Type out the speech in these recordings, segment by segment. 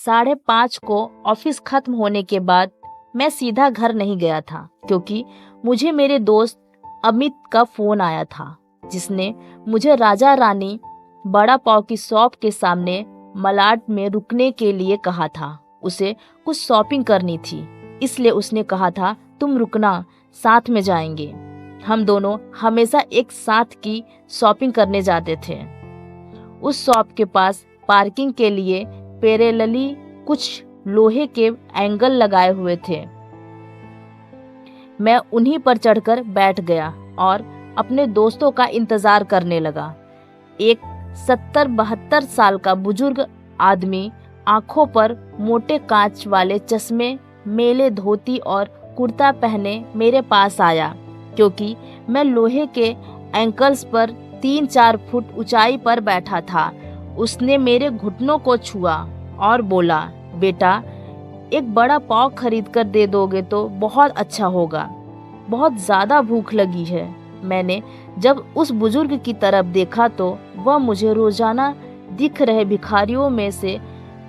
5:30 को ऑफिस खत्म होने के बाद मैं सीधा घर नहीं गया था, क्योंकि मुझे मेरे दोस्त अमित का फोन आया था, जिसने मुझे राजा रानी बड़ा पाव की शॉप के सामने मलाड में रुकने के लिए कहा था। उसे कुछ शॉपिंग करनी थी, इसलिए उसने कहा था तुम रुकना, साथ में जाएंगे। हम दोनों हमेशा एक साथ की शॉपिंग करने जाते थे। उस शॉप के पास पार्किंग के लिए पैरेलली कुछ लोहे के एंगल लगाए हुए थे। मैं उन्हीं पर चढ़कर बैठ गया और अपने दोस्तों का इंतजार करने लगा। एक 70-72 साल का बुजुर्ग आदमी, आंखों पर मोटे कांच वाले चश्मे, मेले धोती और कुर्ता पहने मेरे पास आया। क्योंकि मैं लोहे के एंकल्स पर 3-4 फुट ऊंचाई पर बैठा था, उसने मेरे घुटनों को छुआ और बोला, बेटा एक बड़ा पाव खरीद कर दे दोगे तो बहुत अच्छा होगा, बहुत ज़्यादा भूख लगी है। मैंने जब उस बुजुर्ग की तरफ देखा तो वह मुझे रोजाना दिख रहे भिखारियों में से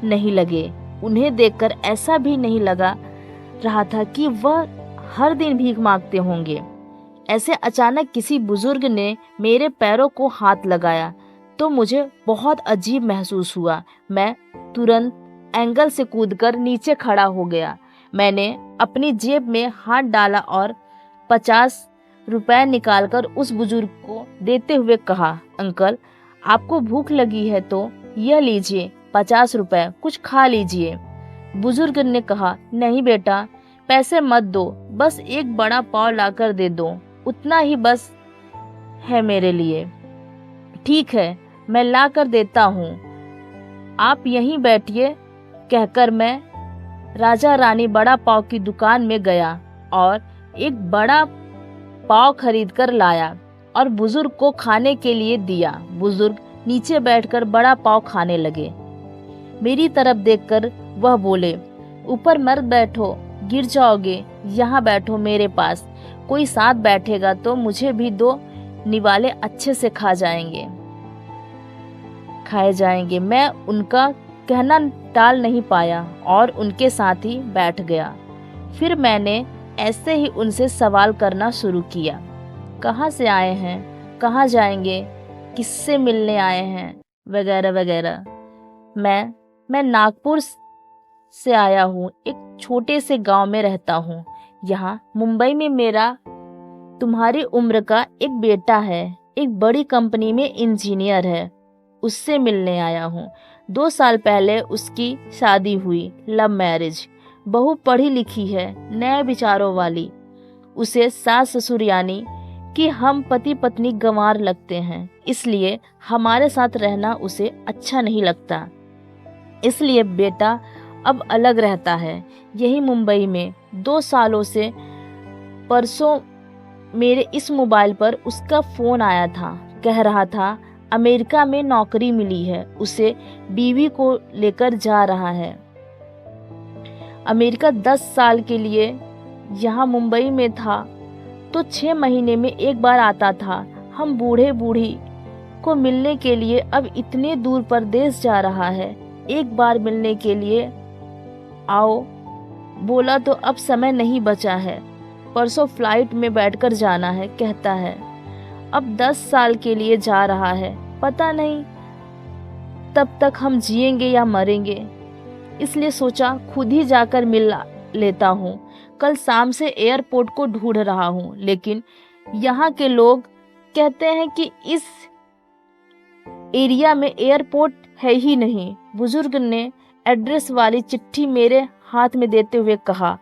नहीं लगे। उन्हें देखकर ऐसा भी नहीं लगा रहा था कि वह हर दिन भीख मांगते होंगे। ऐसे अचानक किसी बुजुर्ग ने मेरे पैरों को हाथ लगाया तो मुझे बहुत अजीब महसूस हुआ। मैं तुरंत एंगल से कूदकर नीचे खड़ा हो गया। मैंने अपनी जेब में हाथ डाला और 50 रुपए निकालकर उस बुजुर्ग को देते हुए कहा, अंकल आपको भूख लगी है तो यह लीजिए 50 रुपए, कुछ खा लीजिए। बुजुर्ग ने कहा, नहीं बेटा पैसे मत दो, बस एक बड़ा पाव लाकर दे दो, उतना ही बस है मेरे लिए। ठीक है, मैं ला कर देता हूँ, आप यहीं बैठिए, कहकर मैं राजा रानी बड़ा पाव की दुकान में गया और एक बड़ा पाव खरीद कर लाया और बुजुर्ग को खाने के लिए दिया। बुजुर्ग नीचे बैठकर बड़ा पाव खाने लगे। मेरी तरफ देखकर वह बोले, ऊपर मत बैठो, गिर जाओगे, यहाँ बैठो मेरे पास, कोई साथ बैठेगा तो मुझे भी दो निवाले अच्छे से खाए जाएंगे। मैं उनका कहना टाल नहीं पाया और उनके साथ ही बैठ गया। फिर मैंने ऐसे ही उनसे सवाल करना शुरू किया, कहाँ से आए हैं, कहाँ जाएंगे, किससे मिलने आए हैं, वगैरह वगैरह। मैं नागपुर से आया हूँ, एक छोटे से गांव में रहता हूँ। यहाँ मुंबई में मेरा तुम्हारी उम्र का एक बेटा है, एक बड़ी कंपनी में इंजीनियर है, उससे मिलने आया हूँ। 2 साल पहले उसकी शादी हुई, लव मैरिज। बहू पढ़ी लिखी है, नए विचारों वाली। उसे सास ससुर यानी कि हम पति पत्नी गंवार लगते हैं, इसलिए हमारे साथ रहना उसे अच्छा नहीं लगता। इसलिए बेटा अब अलग रहता है, यही मुंबई में। 2 सालों से परसों मेरे इस मोबाइल पर उसका फ़ोन आया था, कह रहा था अमेरिका में नौकरी मिली है, उसे बीवी को लेकर जा रहा है अमेरिका। 10 साल के लिए यहाँ मुंबई में था तो 6 महीने में एक बार आता था। हम बूढ़े बूढ़ी को मिलने के लिए अब इतने दूर परदेश जा रहा है, एक बार मिलने के लिए आओ बोला तो अब समय नहीं बचा है, परसों फ्लाइट में बैठकर जाना है, कहता है। अब 10 साल के लिए जा रहा है, पता नहीं तब तक हम जिएंगे या मरेंगे, इसलिए सोचा खुद ही जाकर मिल लेता हूँ। कल शाम से एयरपोर्ट को ढूंढ रहा हूँ, लेकिन यहाँ के लोग कहते हैं कि इस एरिया में एयरपोर्ट है ही नहीं। बुजुर्ग ने एड्रेस वाली चिट्ठी मेरे हाथ में देते हुए कहा।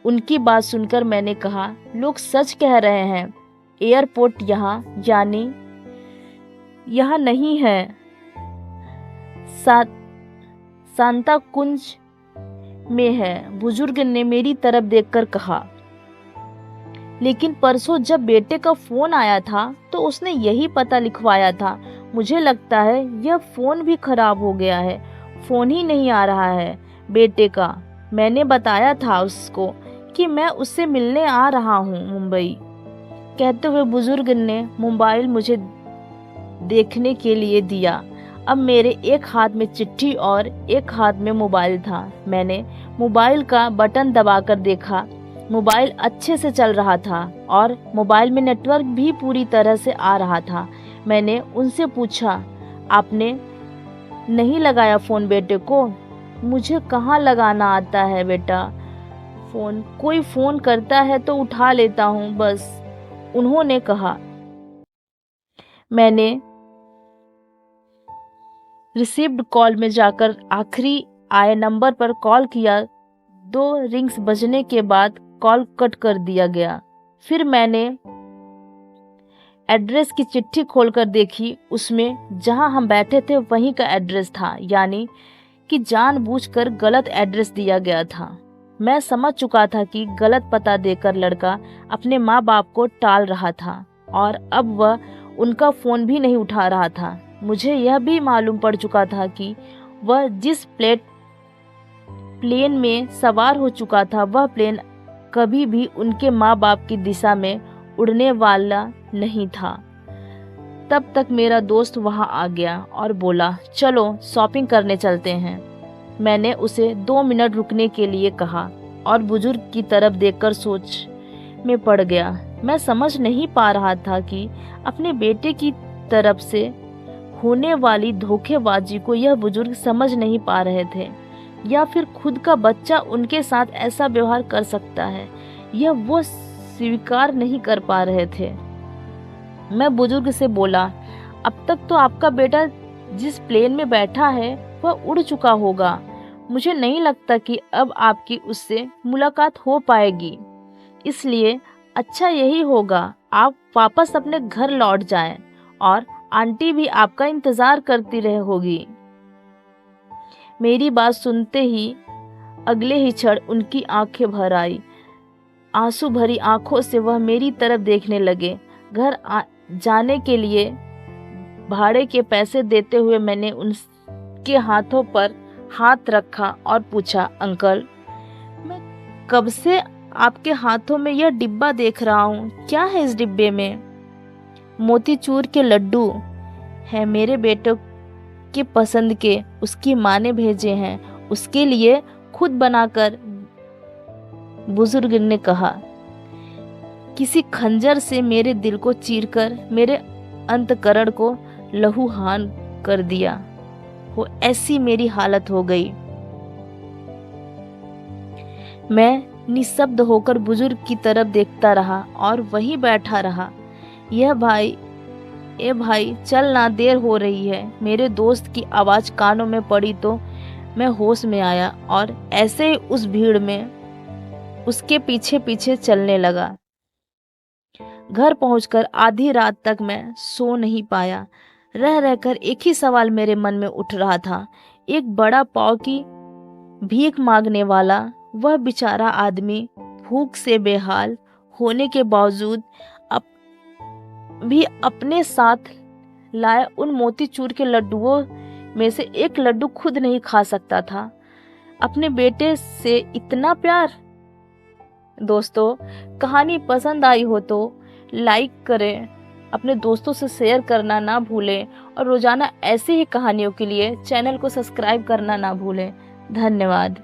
उनकी बात सुनकर मैंने कहा, लोग सच कह रहे हैं, एयरपोर्ट यहाँ यानी यहाँ नहीं है, सांता कुंज में है। बुजुर्ग ने मेरी तरफ देखकर कहा, लेकिन परसों जब बेटे का फोन आया था तो उसने यही पता लिखवाया था। मुझे लगता है यह फोन भी खराब हो गया है, फोन ही नहीं आ रहा है बेटे का। मैंने बताया था उसको कि मैं उससे मिलने आ रहा हूँ मुंबई। कहते हुए बुजुर्ग ने मोबाइल मुझे देखने के लिए दिया। अब मेरे एक हाथ में चिट्ठी और एक हाथ में मोबाइल था। मैंने मोबाइल का बटन दबाकर देखा। मोबाइल अच्छे से चल रहा था और मोबाइल में नेटवर्क भी पूरी तरह से आ रहा था। मैंने उनसे पूछा, आपने नहीं लगाया फ़ोन बेटे को? मुझे कहाँ लगाना आता है बेटा फ़ोन, कोई फ़ोन करता है तो उठा लेता हूँ बस, उन्होंने कहा। मैंने रिसीव्ड कॉल में जाकर आखिरी आए नंबर पर कॉल किया। 2 रिंग्स बजने के बाद कॉल कट कर दिया गया। फिर मैंने एड्रेस की चिट्ठी खोलकर देखी। उसमें जहां हम बैठे थे वहीं का एड्रेस था, यानी कि जानबूझकर गलत एड्रेस दिया गया था। मैं समझ चुका था कि गलत पता देकर लड़का अपने माँ बाप को टाल रहा था और अब वह उनका फ़ोन भी नहीं उठा रहा था। मुझे यह भी मालूम पड़ चुका था कि वह जिस प्लेन में सवार हो चुका था वह प्लेन कभी भी उनके माँ बाप की दिशा में उड़ने वाला नहीं था। तब तक मेरा दोस्त वहां आ गया और बोला, चलो शॉपिंग करने चलते हैं। मैंने उसे 2 मिनट रुकने के लिए कहा और बुजुर्ग की तरफ देखकर सोच में पड़ गया। मैं समझ नहीं पा रहा था कि अपने बेटे की तरफ से होने वाली धोखेबाजी को यह बुजुर्ग समझ नहीं पा रहे थे या फिर खुद का बच्चा उनके साथ ऐसा व्यवहार कर सकता है, यह वो स्वीकार नहीं कर पा रहे थे। मैं बुजुर्ग से बोला, अब तक तो आपका बेटा जिस प्लेन में बैठा है वह उड़ चुका होगा। मुझे नहीं लगता कि अब आपकी उससे मुलाकात हो पाएगी, इसलिए अच्छा यही होगा आप वापस अपने घर लौट जाएं और आंटी भी आपका इंतजार करती रह होगी। मेरी बात सुनते ही अगले ही क्षण उनकी आंखें भर आई। आंसू भरी आंखों से वह मेरी तरफ देखने लगे। घर जाने के लिए भाड़े के पैसे देते हुए मैंने उनके हाथों पर हाथ रखा और पूछा, अंकल, मैं कब से आपके हाथों में यह डिब्बा देख रहा हूँ, क्या है इस डिब्बे में? मोतीचूर के लड्डू हैं, मेरे बेटे के पसंद के, उसकी माँ ने भेजे हैं, उसके लिए खुद बनाकर, बुजुर्ग ने कहा। किसी खंजर से मेरे दिल को चीरकर मेरे अंतकरण को लहूहान कर दिया हो, ऐसी मेरी हालत हो गई। मैं निशब्द होकर बुजुर्ग की तरफ देखता रहा और वहीं बैठा रहा। ए भाई चल ना, देर हो रही है। मेरे दोस्त की आवाज कानों में पड़ी तो मैं होश में आया और ऐसे ही उस भीड़ में उसके पीछे पीछे चलने लगा। घर पहुंचकर आधी रात तक मैं सो नहीं पाया। रह रहकर एक ही सवाल मेरे मन में उठ रहा था। एक बड़ा पाव की भीख मांगने वाला वह बेचारा आदमी भूख से बेहाल होने के बावजूद भी अपने साथ लाए उन मोतीचूर के लड्डुओं में से एक लड्डू खुद नहीं खा सकता था। अपने बेटे से इतना प्यार। दोस्तों, कहानी पसंद आई हो तो लाइक करें, अपने दोस्तों से शेयर करना ना भूलें और रोजाना ऐसी ही कहानियों के लिए चैनल को सब्सक्राइब करना ना भूलें। धन्यवाद।